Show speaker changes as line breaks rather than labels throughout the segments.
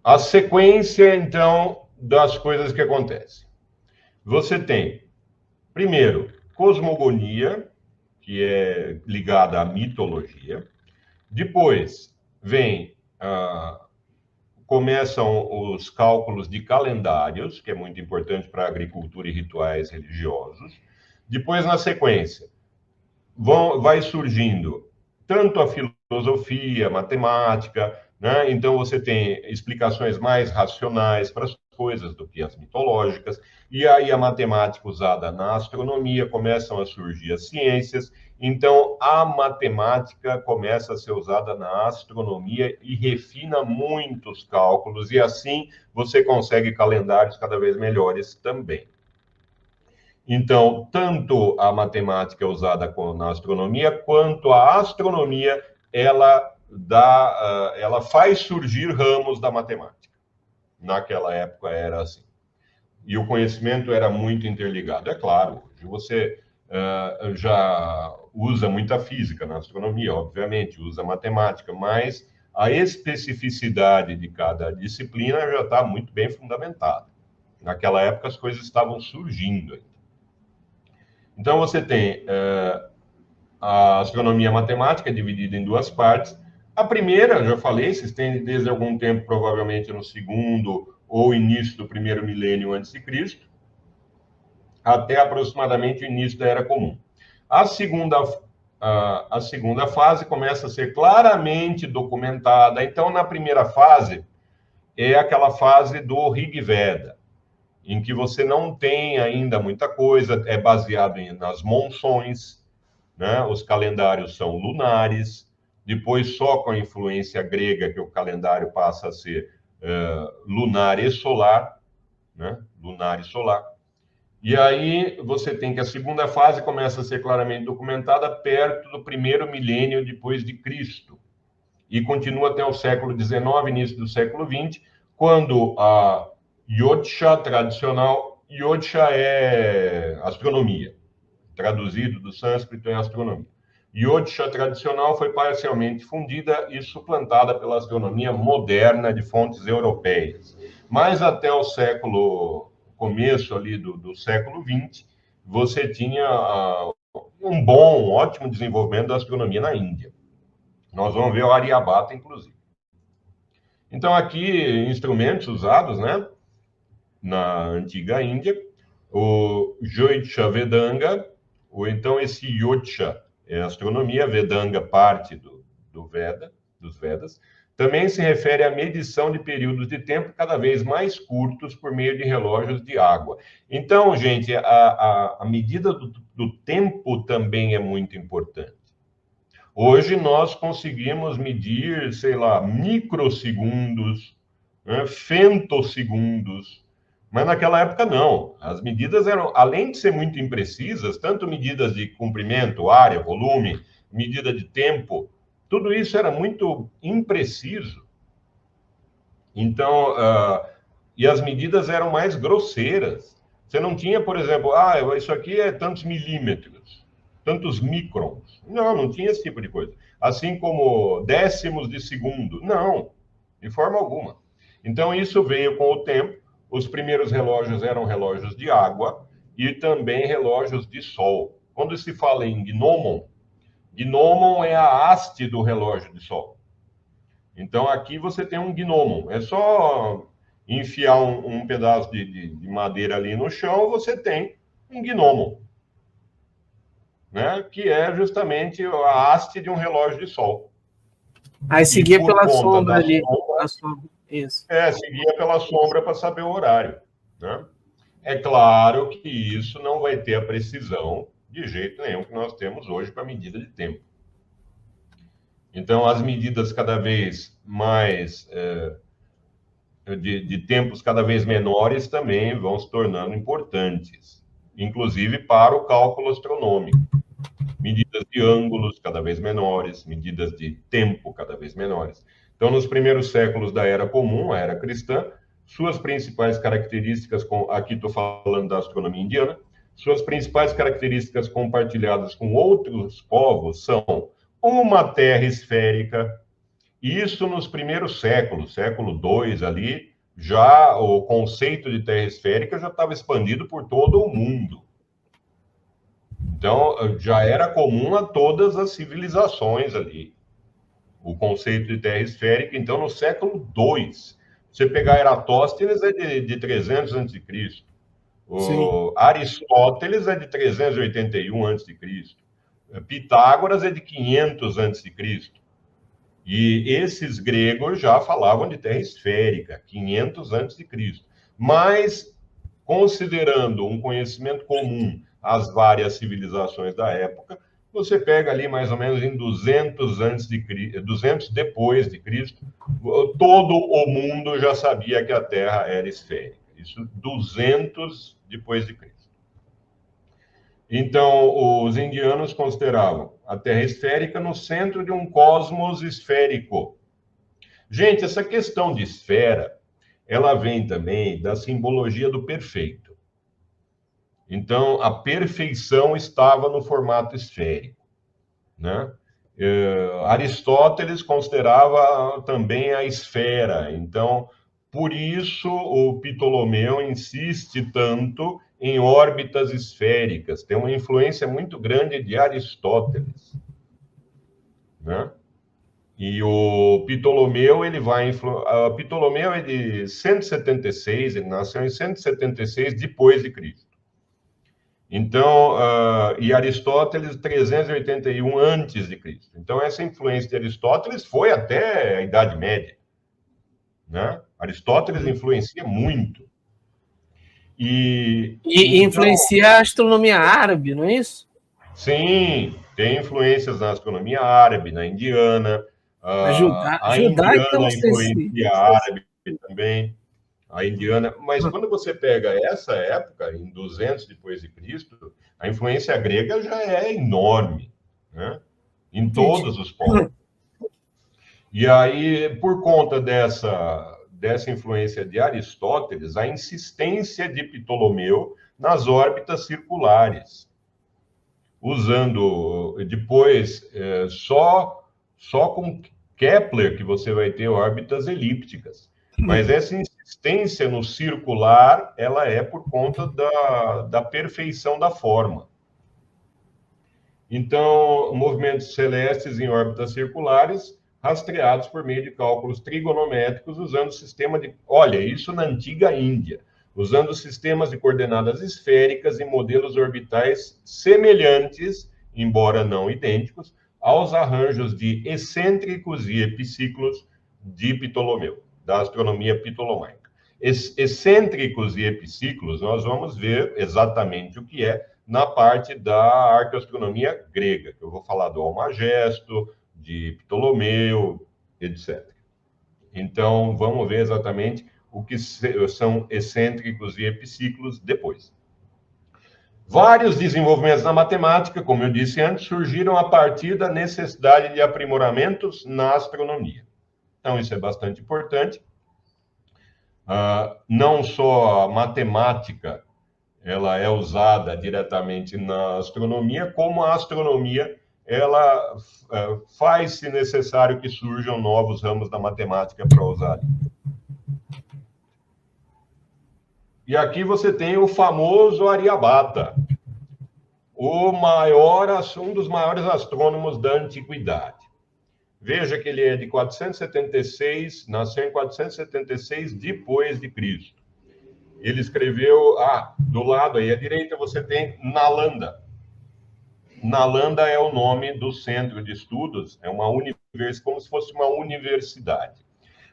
A sequência, então, das coisas que acontecem. Você tem, primeiro, cosmogonia, que é ligada à mitologia. Depois vem, começam os cálculos de calendários, que é muito importante para a agricultura e rituais religiosos. Depois, na sequência, vai surgindo tanto a filosofia, matemática, né? Então você tem explicações mais racionais para as coisas do que as mitológicas, e aí a matemática usada na astronomia, começam a surgir as ciências, então a matemática começa a ser usada na astronomia e refina muitos cálculos, e assim você consegue calendários cada vez melhores também. Então, tanto a matemática é usada na astronomia, quanto a astronomia, ela faz surgir ramos da matemática. Naquela época era assim. E o conhecimento era muito interligado. É claro, hoje você já usa muita física na astronomia, obviamente, usa matemática, mas a especificidade de cada disciplina já está muito bem fundamentada. Naquela época as coisas estavam surgindo ainda. Então, você tem a astronomia matemática dividida em duas partes. A primeira, eu já falei, se estende desde algum tempo, provavelmente no segundo ou início do primeiro milênio antes de Cristo, até aproximadamente o início da Era Comum. A segunda fase começa a ser claramente documentada. Então, na primeira fase, é aquela fase do Rig Veda, em que você não tem ainda muita coisa, é baseado nas monções, né? Os calendários são lunares, depois só com a influência grega que o calendário passa a ser lunar e solar, né? Lunar e solar. E aí você tem que a segunda fase começa a ser claramente documentada perto do primeiro milênio depois de Cristo, e continua até o século XIX, início do século XX, quando a Yodsha tradicional, Yodsha é astronomia, traduzido do sânscrito é astronomia. Yodsha tradicional foi parcialmente fundida e suplantada pela astronomia moderna de fontes europeias. Mas até o começo ali do século XX, você tinha um ótimo desenvolvimento da astronomia na Índia. Nós vamos ver o Aryabhata, inclusive. Então, aqui, instrumentos usados, né, na antiga Índia, o Jyotisha Vedanga, ou então esse Yotsha, é astronomia, Vedanga parte dos Vedas, também se refere à medição de períodos de tempo cada vez mais curtos por meio de relógios de água. Então, gente, a medida do tempo também é muito importante. Hoje nós conseguimos medir, sei lá, microsegundos, né, femtosegundos, mas naquela época não. As medidas eram, além de ser muito imprecisas, tanto medidas de comprimento, área, volume, medida de tempo, tudo isso era muito impreciso. Então, e as medidas eram mais grosseiras. Você não tinha, por exemplo, isso aqui é tantos milímetros, tantos microns. Não tinha esse tipo de coisa. Assim como décimos de segundo. Não, de forma alguma. Então, isso veio com o tempo. Os primeiros relógios eram relógios de água e também relógios de sol. Quando se fala em gnomon, gnomon é a haste do relógio de sol. Então, aqui você tem um gnomon. É só enfiar um pedaço de madeira ali no chão, você tem um gnomon, né? Que é justamente a haste de um relógio de sol.
Aí seguia pela sombra ali.
Isso. Seguia pela sombra para saber o horário, né? É claro que isso não vai ter a precisão de jeito nenhum que nós temos hoje para medida de tempo. Então, as medidas cada vez mais de tempos cada vez menores também vão se tornando importantes, inclusive para o cálculo astronômico. Medidas de ângulos cada vez menores, medidas de tempo cada vez menores. Então, nos primeiros séculos da Era Comum, a Era Cristã, suas principais características, aqui estou falando da astronomia indiana, suas principais características compartilhadas com outros povos são uma Terra esférica Isso nos primeiros séculos, século II ali, já o conceito de terra esférica já estava expandido por todo o mundo. Então, já era comum a todas as civilizações ali, o conceito de terra esférica. Então, no século II, você pegar Eratóstenes é de 300 a.C., o Aristóteles é de 381 a.C., Pitágoras é de 500 a.C., e esses gregos já falavam de terra esférica, 500 a.C., mas considerando um conhecimento comum às várias civilizações da época, você pega ali mais ou menos em 200 antes de Cristo, 200 depois de Cristo, todo o mundo já sabia que a Terra era esférica. Isso 200 depois de Cristo. Então, os indianos consideravam a Terra esférica no centro de um cosmos esférico. Gente, essa questão de esfera, ela vem também da simbologia do perfeito. Então, a perfeição estava no formato esférico, né? Aristóteles considerava também a esfera. Então, por isso, o Ptolomeu insiste tanto em órbitas esféricas. Tem uma influência muito grande de Aristóteles, né? E o Ptolomeu, ele vai... Ptolomeu é de 176, ele nasceu em 176 depois de Cristo. Então, e Aristóteles, 381 antes de Cristo. Então, essa influência de Aristóteles foi até a Idade Média, né? Aristóteles influencia muito.
E então, influencia a astronomia árabe, não é isso?
Sim, tem influências na astronomia árabe, na indiana. A indiana influencia a árabe também. A indiana, mas quando você pega essa época, em 200 depois de Cristo, a influência grega já é enorme, né? Em todos os pontos. E aí, por conta dessa influência de Aristóteles, a insistência de Ptolomeu nas órbitas circulares, usando depois só com Kepler que você vai ter órbitas elípticas. Mas essa insistência no circular, ela é por conta da perfeição da forma. Então, movimentos celestes em órbitas circulares, rastreados por meio de cálculos trigonométricos, usando o sistema de... Olha, isso na antiga Índia. Usando sistemas de coordenadas esféricas e modelos orbitais semelhantes, embora não idênticos, aos arranjos de excêntricos e epiciclos de Ptolomeu, da astronomia ptolomaica. Excêntricos e epiciclos, nós vamos ver exatamente o que é na parte da arqueastronomia grega, que eu vou falar do Almagesto, de Ptolomeu, etc. Então, vamos ver exatamente o que são excêntricos e epiciclos depois. Vários desenvolvimentos na matemática, como eu disse antes, surgiram a partir da necessidade de aprimoramentos na astronomia. Então, isso é bastante importante. Não só a matemática ela é usada diretamente na astronomia, como a astronomia ela faz-se necessário que surjam novos ramos da matemática para usar. E aqui você tem o famoso Aryabhata, um dos maiores astrônomos da antiguidade. Veja que ele é de 476, nasceu em 476 depois de Cristo. Ele escreveu, do lado aí à direita você tem Nalanda. Nalanda é o nome do centro de estudos, é uma universidade, como se fosse uma universidade.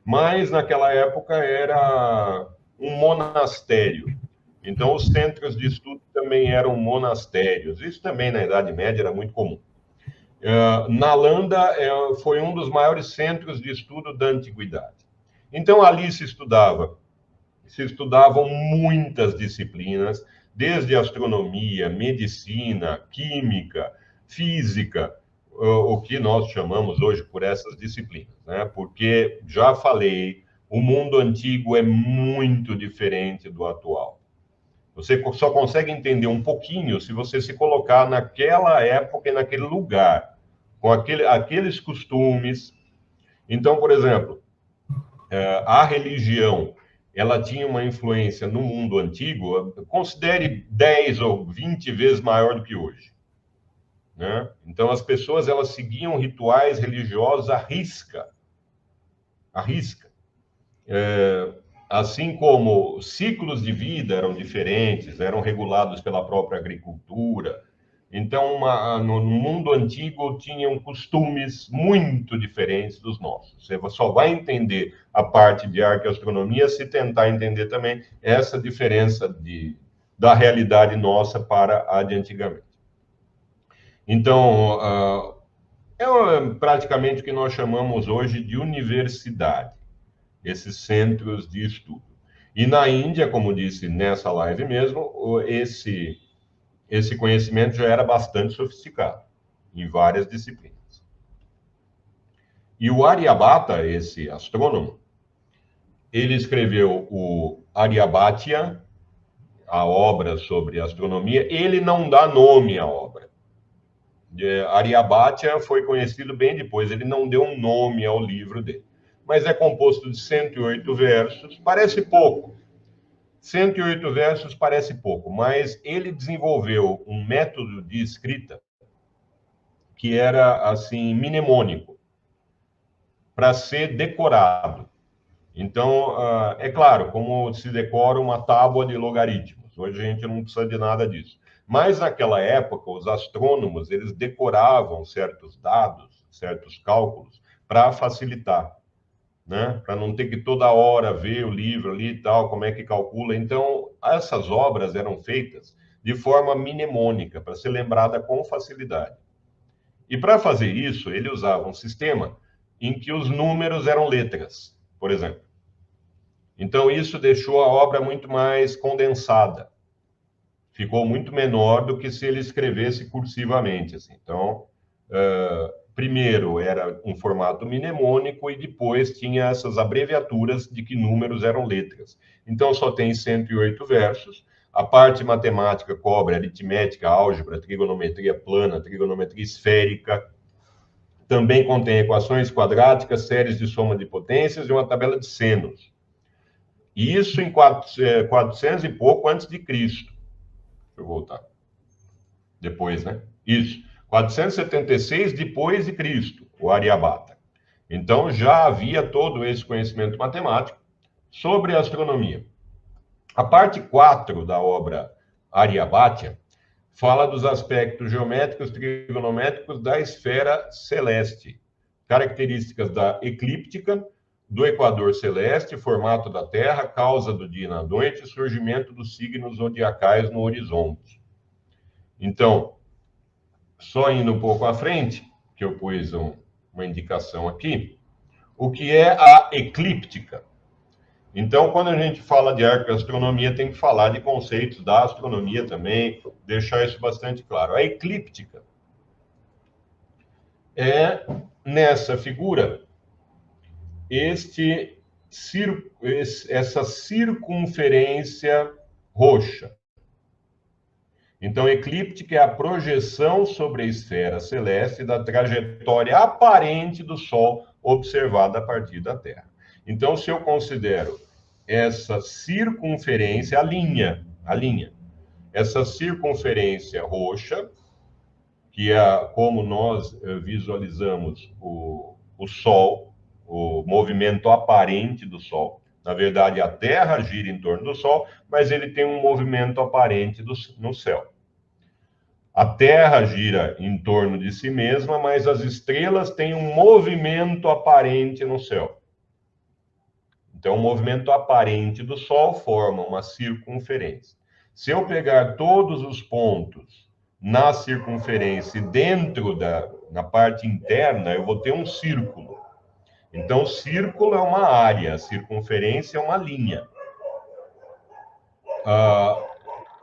Mas naquela época era um monastério. Então os centros de estudo também eram monastérios. Isso também na Idade Média era muito comum. Nalanda foi um dos maiores centros de estudo da antiguidade. Então ali se estudavam muitas disciplinas, desde astronomia, medicina, química, física, o que nós chamamos hoje por essas disciplinas, né? Porque, já falei, o mundo antigo é muito diferente do atual. Você só consegue entender um pouquinho se você se colocar naquela época e naquele lugar, com aqueles costumes. Então, por exemplo, a religião, ela tinha uma influência no mundo antigo, considere 10 ou 20 vezes maior do que hoje, né? Então, as pessoas, elas seguiam rituais religiosos à risca. À risca. Assim como ciclos de vida eram diferentes, eram regulados pela própria agricultura. Então, no mundo antigo, tinham costumes muito diferentes dos nossos. Você só vai entender a parte de arqueoastronomia se tentar entender também essa diferença da realidade nossa para a de antigamente. Então, praticamente o que nós chamamos hoje de universidade, esses centros de estudo. E na Índia, como disse nessa live mesmo, esse conhecimento já era bastante sofisticado em várias disciplinas. E o Aryabhata, esse astrônomo, ele escreveu o Aryabhatya, a obra sobre astronomia. Ele não dá nome à obra. Aryabhatya foi conhecido bem depois, ele não deu um nome ao livro dele. Mas é composto de 108 versos, parece pouco. 108 versos parece pouco, mas ele desenvolveu um método de escrita que era, assim, mnemônico, para ser decorado. Então, é claro, como se decora uma tábua de logaritmos. Hoje a gente não precisa de nada disso. Mas naquela época, os astrônomos, eles decoravam certos dados, certos cálculos, para facilitar, né? Para não ter que toda hora ver o livro ali e tal, como é que calcula. Então, essas obras eram feitas de forma mnemônica, para ser lembrada com facilidade. E para fazer isso, ele usava um sistema em que os números eram letras, por exemplo. Então, isso deixou a obra muito mais condensada. Ficou muito menor do que se ele escrevesse cursivamente, assim. Então, primeiro era um formato mnemônico e depois tinha essas abreviaturas de que números eram letras. Então, só tem 108 versos. A parte matemática cobre aritmética, álgebra, trigonometria plana, trigonometria esférica. Também contém equações quadráticas, séries de soma de potências e uma tabela de senos. E isso em 400 e pouco antes de Cristo. Deixa eu voltar. Depois, né? Isso. 476 depois de Cristo, o Aryabhata. Então, já havia todo esse conhecimento matemático sobre a astronomia. A parte 4 da obra Aryabhatya fala dos aspectos geométricos, trigonométricos da esfera celeste, características da eclíptica, do equador celeste, formato da Terra, causa do dia e da noite, surgimento dos signos zodiacais no horizonte. Então, só indo um pouco à frente, que eu pus uma indicação aqui, o que é a eclíptica. Então, quando a gente fala de arqueoastronomia, tem que falar de conceitos da astronomia também, deixar isso bastante claro. A eclíptica é, nessa figura, essa circunferência roxa. Então, eclíptica é a projeção sobre a esfera celeste da trajetória aparente do Sol observada a partir da Terra. Então, se eu considero essa circunferência, a linha, essa circunferência roxa, que é como nós visualizamos o Sol, o movimento aparente do Sol. Na verdade, a Terra gira em torno do Sol, mas ele tem um movimento aparente no céu. A Terra gira em torno de si mesma, mas as estrelas têm um movimento aparente no céu. Então, o movimento aparente do Sol forma uma circunferência. Se eu pegar todos os pontos na circunferência dentro na parte interna, eu vou ter um círculo. Então, círculo é uma área, circunferência é uma linha.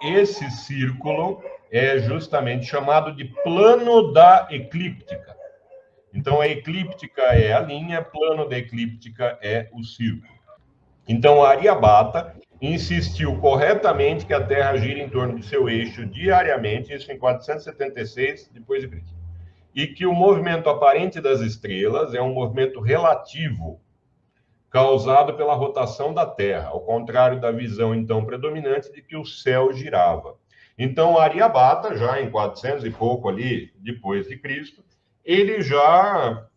Esse círculo é justamente chamado de plano da eclíptica. Então, a eclíptica é a linha, plano da eclíptica é o círculo. Então, Aryabhata insistiu corretamente que a Terra gira em torno de seu eixo diariamente, isso em 476 depois de Cristo. e que o movimento aparente das estrelas é um movimento relativo causado pela rotação da Terra, ao contrário da visão então predominante de que o céu girava. Então, Aryabhata, já em 400 e pouco ali depois de Cristo, ele já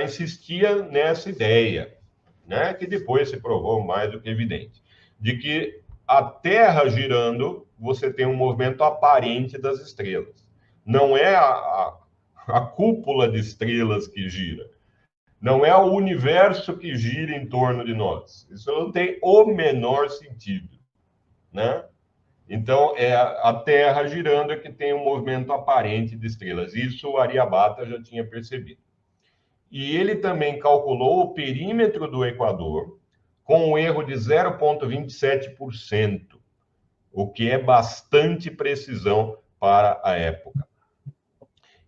insistia nessa ideia, né, que depois se provou mais do que evidente, de que a Terra girando, você tem um movimento aparente das estrelas. Não é a cúpula de estrelas que gira. Não é o universo que gira em torno de nós. Isso não tem o menor sentido, né? Então, é a Terra girando é que tem um movimento aparente de estrelas. Isso o Aryabhata já tinha percebido. E ele também calculou o perímetro do Equador com um erro de 0,27%, o que é bastante precisão para a época.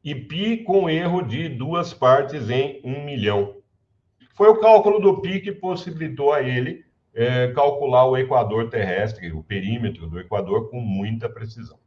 E π com erro de 2 partes em 1 milhão. Foi o cálculo do π que possibilitou a ele calcular o equador terrestre, o perímetro do Equador, com muita precisão.